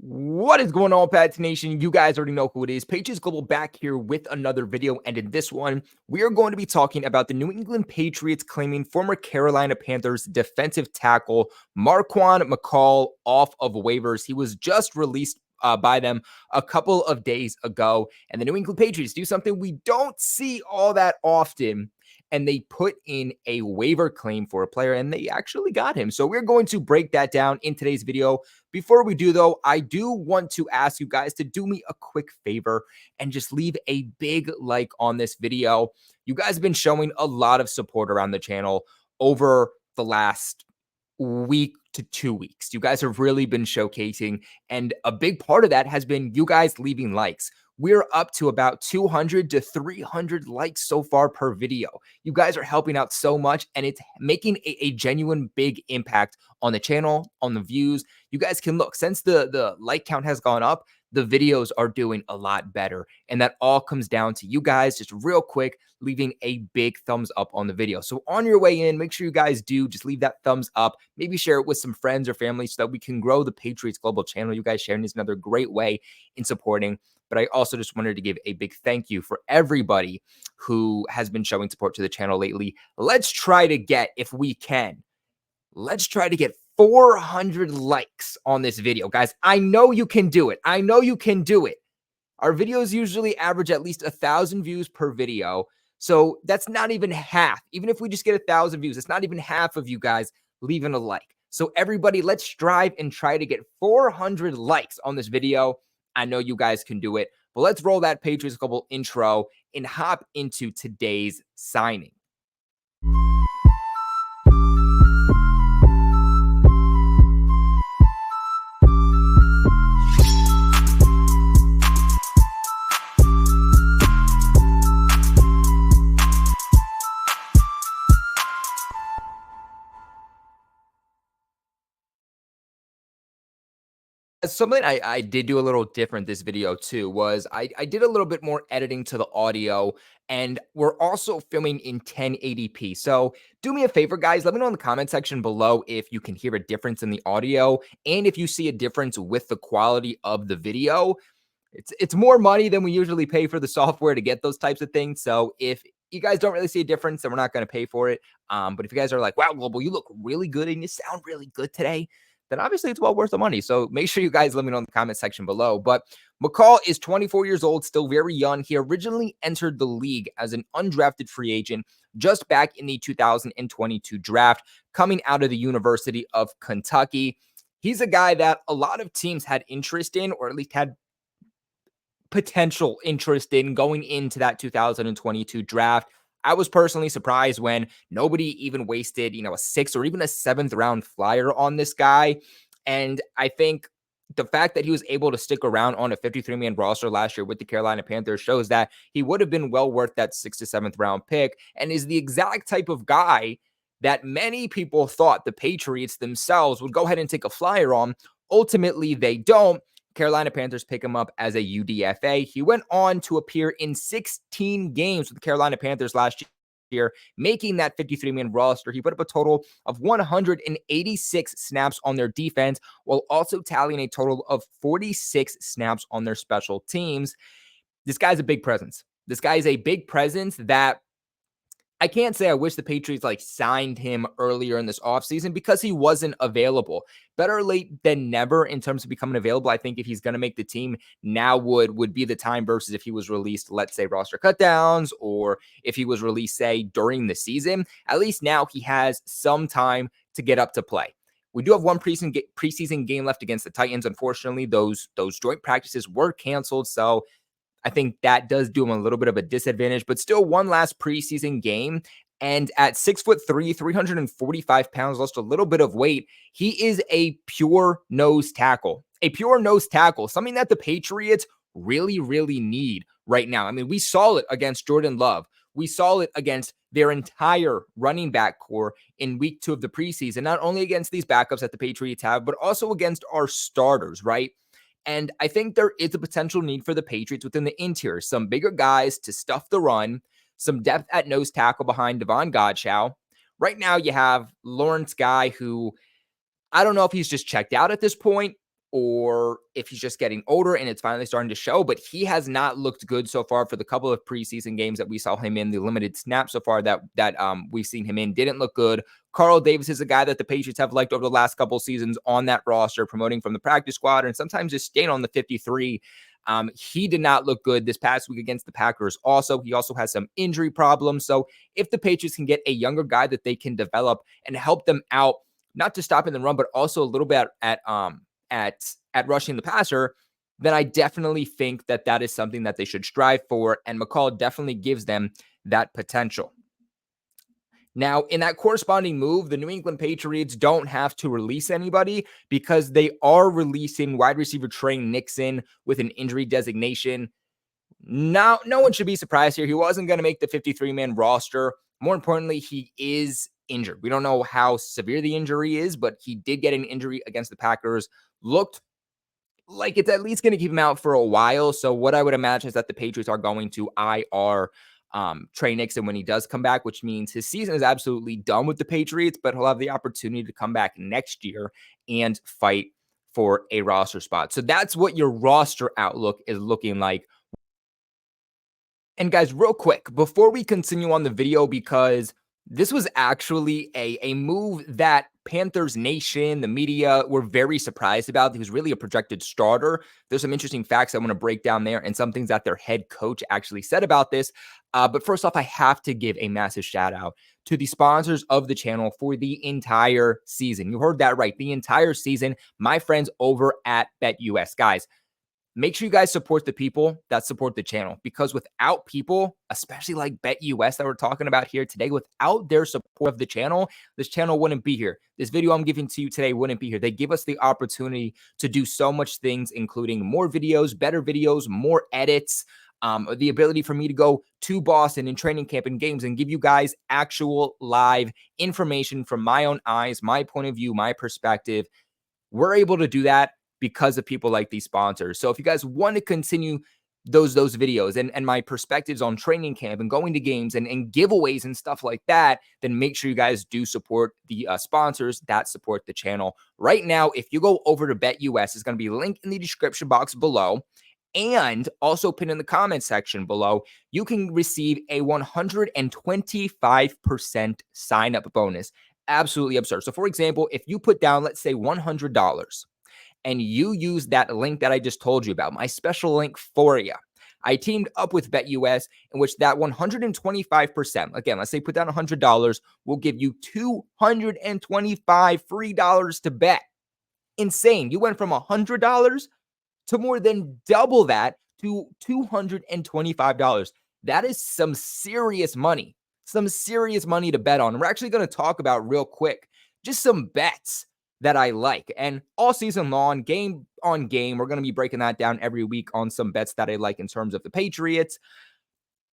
What is going on, Pats Nation? You guys already know who it is. Patriots Global back here with another video. And in this one, we are going to be talking about the New England Patriots claiming former Carolina Panthers defensive tackle Marquan McCall off of waivers. He was just released by them a couple of days ago. And the New England Patriots do something we don't see all that often. And they put in a waiver claim for a player, and they actually got him. So we're going to break that down in today's video. Before we do, though, I do want to ask you guys to do me a quick favor and just leave a big like on this video. You guys have been showing a lot of support around the channel over the last week to 2 weeks. You guys have really been showcasing, and a big part of that has been you guys leaving likes. We're up to about 200 to 300 likes so far per video. You guys are helping out so much, and it's making a genuine big impact on the channel, on the views. You guys can look, since the like count has gone up, the videos are doing a lot better. And that all comes down to you guys just real quick leaving a big thumbs up on the video. So on your way in, make sure you guys do just leave that thumbs up. Maybe share it with some friends or family so that we can grow the Patriots Global channel. You guys sharing is another great way in supporting. But I also just wanted to give a big thank you for everybody who has been showing support to the channel lately. Let's try to get, if we can, let's try to get 400 likes on this video. Guys, I know you can do it. I know you can do it. Our videos usually average at least 1,000 views per video. So that's not even half. Even if we just get 1,000 views, it's not even half of you guys leaving a like. So everybody, let's strive and try to get 400 likes on this video. I know you guys can do it. But let's roll that Patriots Global intro and hop into today's signing. Something I did do a little different this video too was I did a little bit more editing to the audio, and we're also filming in 1080p. So do me a favor, guys, let me know in the comment section below if you can hear a difference in the audio and if you see a difference with the quality of the video. It's more money than we usually pay for the software to get those types of things. So if you guys don't really see a difference, then we're not going to pay for it. But if you guys are like, wow, Global, you look really good and you sound really good today, then obviously it's well worth the money. So make sure you guys let me know in the comment section below. But McCall is 24 years old, still very young. He originally entered the league as an undrafted free agent just back in the 2022 draft, coming out of the University of Kentucky. He's a guy that a lot of teams had interest in, or at least had potential interest in going into that 2022 draft. I was personally surprised when nobody even wasted, a 6th or even a 7th round flyer on this guy. And I think the fact that he was able to stick around on a 53-man roster last year with the Carolina Panthers shows that he would have been well worth that 6th to 7th round pick, and is the exact type of guy that many people thought the Patriots themselves would go ahead and take a flyer on. Ultimately, they don't. Carolina Panthers pick him up as a UDFA. He went on to appear in 16 games with the Carolina Panthers last year, making that 53-man roster. He put up a total of 186 snaps on their defense, while also tallying a total of 46 snaps on their special teams. This guy's a big presence. This guy is a big presence that I can't say I wish the Patriots signed him earlier in this offseason, because he wasn't available. Better late than never in terms of becoming available. I think if he's going to make the team, now would be the time, versus if he was released, let's say roster cutdowns, or if he was released, say, during the season. At least now he has some time to get up to play. We do have one preseason game left against the Titans. Unfortunately, those joint practices were canceled, so I think that does do him a little bit of a disadvantage, but still one last preseason game. And at 6'3", 345 pounds, lost a little bit of weight. He is a pure nose tackle, something that the Patriots really, really need right now. I mean, we saw it against Jordan Love. We saw it against their entire running back core in week 2 of the preseason, not only against these backups that the Patriots have, but also against our starters, right? And I think there is a potential need for the Patriots within the interior. Some bigger guys to stuff the run, some depth at nose tackle behind Devon Godchow. Right now you have Lawrence Guy, who I don't know if he's just checked out at this point. or if he's just getting older and it's finally starting to show, but he has not looked good so far for the couple of preseason games that we saw him in. The limited snaps so far that we've seen him in didn't look good. Carl Davis is a guy that the Patriots have liked over the last couple of seasons on that roster, promoting from the practice squad and sometimes just staying on the 53. He did not look good this past week against the Packers. He also has some injury problems. So if the Patriots can get a younger guy that they can develop and help them out, not to stop in the run, but also a little bit at rushing the passer, then I definitely think that is something that they should strive for. And McCall definitely gives them that potential. Now, in that corresponding move, the New England Patriots don't have to release anybody because they are releasing wide receiver Trey Nixon with an injury designation. No one should be surprised here. He wasn't going to make the 53-man roster. More importantly, he is injured. We don't know how severe the injury is, but he did get an injury against the Packers. Looked like it's at least going to keep him out for a while. So what I would imagine is that the Patriots are going to IR Trey Nixon when he does come back, which means his season is absolutely done with the Patriots, but he'll have the opportunity to come back next year and fight for a roster spot. So that's what your roster outlook is looking like. And guys, real quick, before we continue on the video, because this was actually a move that Panthers Nation, the media, were very surprised about. He was really a projected starter. There's some interesting facts I want to break down there and some things that their head coach actually said about this. But first off, I have to give a massive shout out to the sponsors of the channel for the entire season. You heard that right. The entire season, my friends over at BetUS. Guys, make sure you guys support the people that support the channel, because without people, especially like BetUS that we're talking about here today, without their support of the channel, this channel wouldn't be here. This video I'm giving to you today wouldn't be here. They give us the opportunity to do so much things, including more videos, better videos, more edits, the ability for me to go to Boston in training camp and games and give you guys actual live information from my own eyes, my point of view, my perspective. We're able to do that because of people like these sponsors. So if you guys want to continue those videos and my perspectives on training camp and going to games and giveaways and stuff like that, then make sure you guys do support the sponsors that support the channel. Right now, if you go over to BetUS, it's going to be linked in the description box below and also pinned in the comment section below. You can receive a 125% sign-up bonus. Absolutely absurd. So for example, if you put down, let's say $100, and you use that link that I just told you about, my special link for you, I teamed up with BetUS, in which that 125%, again, let's say put down $100, will give you $225 free dollars to bet. Insane. You went from $100 to more than double that to $225. That is some serious money to bet on. We're actually going to talk about real quick just some bets that I like. And all season long, game on game, we're going to be breaking that down every week on some bets that I like in terms of the Patriots.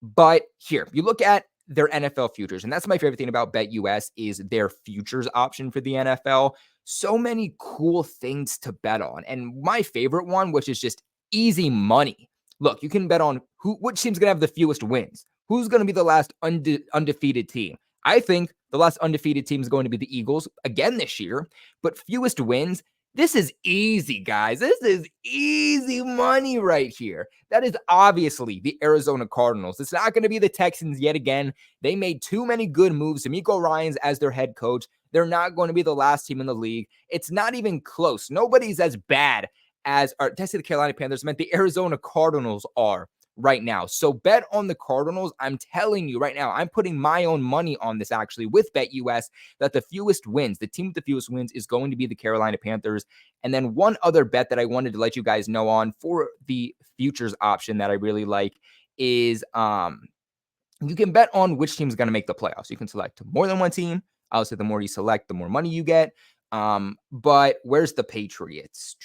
But here, you look at their NFL futures, and that's my favorite thing about BetUS is their futures option for the NFL. So many cool things to bet on. And my favorite one, which is just easy money. Look, you can bet on which team's going to have the fewest wins. Who's going to be the last undefeated team? I think the last undefeated team is going to be the Eagles again this year, but fewest wins. This is easy, guys. This is easy money right here. That is obviously the Arizona Cardinals. It's not going to be the Texans yet again. They made too many good moves. D'Amico Ryans as their head coach. They're not going to be the last team in the league. It's not even close. Nobody's as bad as, or did I say the Carolina Panthers? I meant the Arizona Cardinals are right now. So bet on the Cardinals. I'm telling you right now, I'm putting my own money on this actually with BetUS that the fewest wins, the team with the fewest wins is going to be the Carolina Panthers. And then one other bet that I wanted to let you guys know on for the futures option that I really like is you can bet on which team is going to make the playoffs. You can select more than one team. Obviously, the more you select, the more money you get. But where's the Patriots?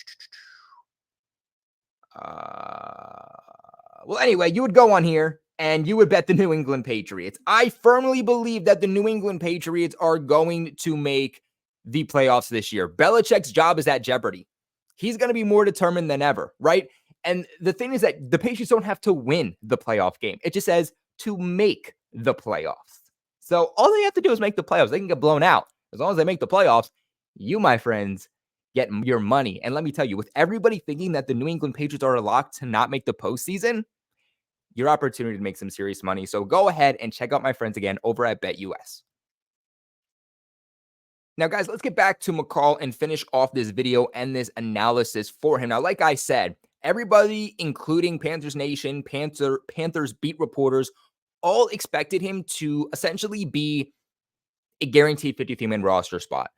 Well, anyway, you would go on here and you would bet the New England Patriots. I firmly believe that the New England Patriots are going to make the playoffs this year. Belichick's job is at jeopardy. He's going to be more determined than ever, right? And the thing is that the Patriots don't have to win the playoff game. It just says to make the playoffs. So all they have to do is make the playoffs. They can get blown out. As long as they make the playoffs, you, my friends, get your money. And let me tell you, with everybody thinking that the New England Patriots are a lock to not make the postseason, your opportunity to make some serious money. So go ahead and check out my friends again over at BetUS. Now, guys, let's get back to McCall and finish off this video and this analysis for him. Now, like I said, everybody, including Panthers Nation, Panthers beat reporters, all expected him to essentially be a guaranteed 53-man roster spot.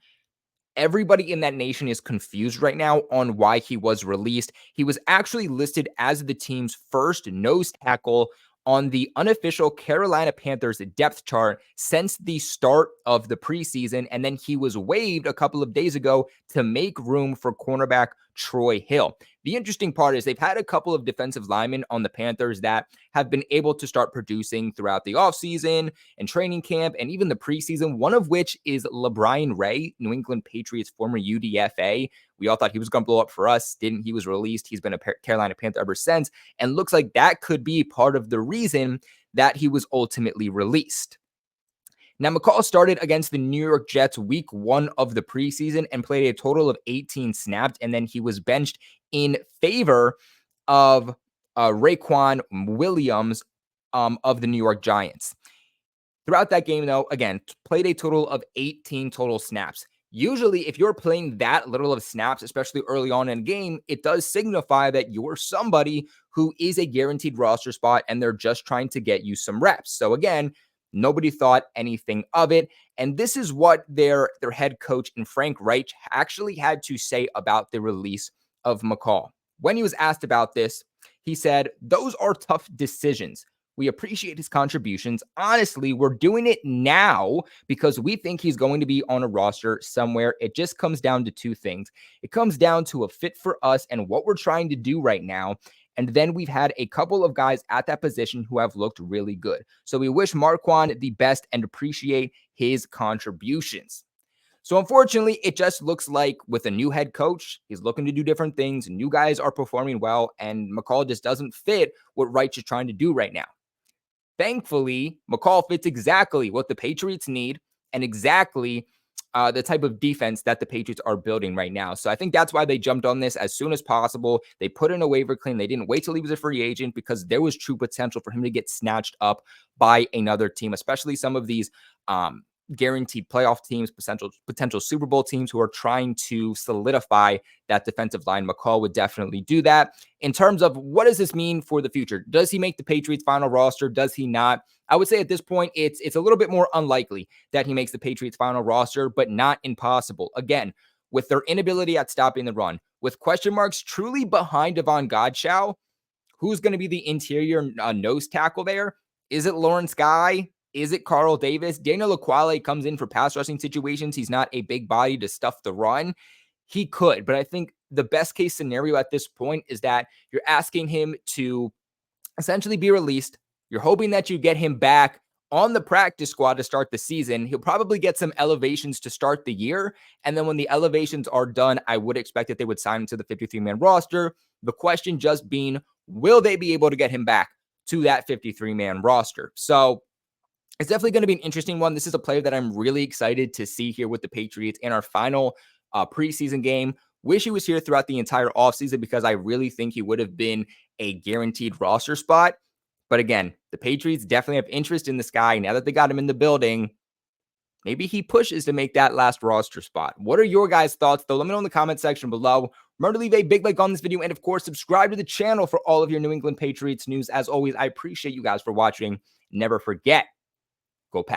Everybody in that nation is confused right now on why he was released. He was actually listed as the team's first nose tackle on the unofficial Carolina Panthers depth chart since the start of the preseason. And then he was waived a couple of days ago to make room for cornerback Troy Hill. The interesting part is they've had a couple of defensive linemen on the Panthers that have been able to start producing throughout the offseason and training camp and even the preseason, one of which is LeBrian Ray, New England Patriots former UDFA. We all thought he was going to blow up for us. Didn't. He was released. He's been a Carolina Panther ever since, and looks like that could be part of the reason that he was ultimately released. Now, McCall started against the New York Jets week 1 of the preseason and played a total of 18 snaps, and then he was benched in favor of Raequan Williams of the New York Giants. Throughout that game, though, again, played a total of 18 total snaps. Usually, if you're playing that little of snaps, especially early on in a game, it does signify that you're somebody who is a guaranteed roster spot and they're just trying to get you some reps. So again, nobody thought anything of it. And this is what their head coach and Frank Reich actually had to say about the release of McCall. When he was asked about this, he said, "Those are tough decisions. We appreciate his contributions. Honestly, we're doing it now because we think he's going to be on a roster somewhere. It just comes down to two things. It comes down to a fit for us and what we're trying to do right now. And then we've had a couple of guys at that position who have looked really good. So we wish Marquan the best and appreciate his contributions." So unfortunately, it just looks like with a new head coach, he's looking to do different things. New guys are performing well, and McCall just doesn't fit what Reich is trying to do right now. Thankfully, McCall fits exactly what the Patriots need and exactly the type of defense that the Patriots are building right now. So I think that's why they jumped on this as soon as possible. They put in a waiver claim. They didn't wait till he was a free agent because there was true potential for him to get snatched up by another team, especially some of these guaranteed playoff teams, potential Super Bowl teams who are trying to solidify that defensive line. McCall would definitely do that. In terms of what does this mean for the future? Does he make the Patriots final roster? Does he not? I would say at this point, it's a little bit more unlikely that he makes the Patriots final roster, but not impossible. Again, with their inability at stopping the run, with question marks truly behind Devon Godchaux, who's going to be the interior nose tackle there? Is it Lawrence Guy? Is it Carl Davis? Daniel Ekuale comes in for pass rushing situations. He's not a big body to stuff the run. He could, but I think the best case scenario at this point is that you're asking him to essentially be released. You're hoping that you get him back on the practice squad to start the season. He'll probably get some elevations to start the year. And then when the elevations are done, I would expect that they would sign him to the 53-man roster. The question just being, will they be able to get him back to that 53-man roster? So it's definitely going to be an interesting one. This is a player that I'm really excited to see here with the Patriots in our final preseason game. Wish he was here throughout the entire offseason because I really think he would have been a guaranteed roster spot. But again, the Patriots definitely have interest in this guy. Now that they got him in the building, maybe he pushes to make that last roster spot. What are your guys' thoughts, though? Let me know in the comment section below. Remember to leave a big like on this video and, of course, subscribe to the channel for all of your New England Patriots news. As always, I appreciate you guys for watching. Never forget, go Pack.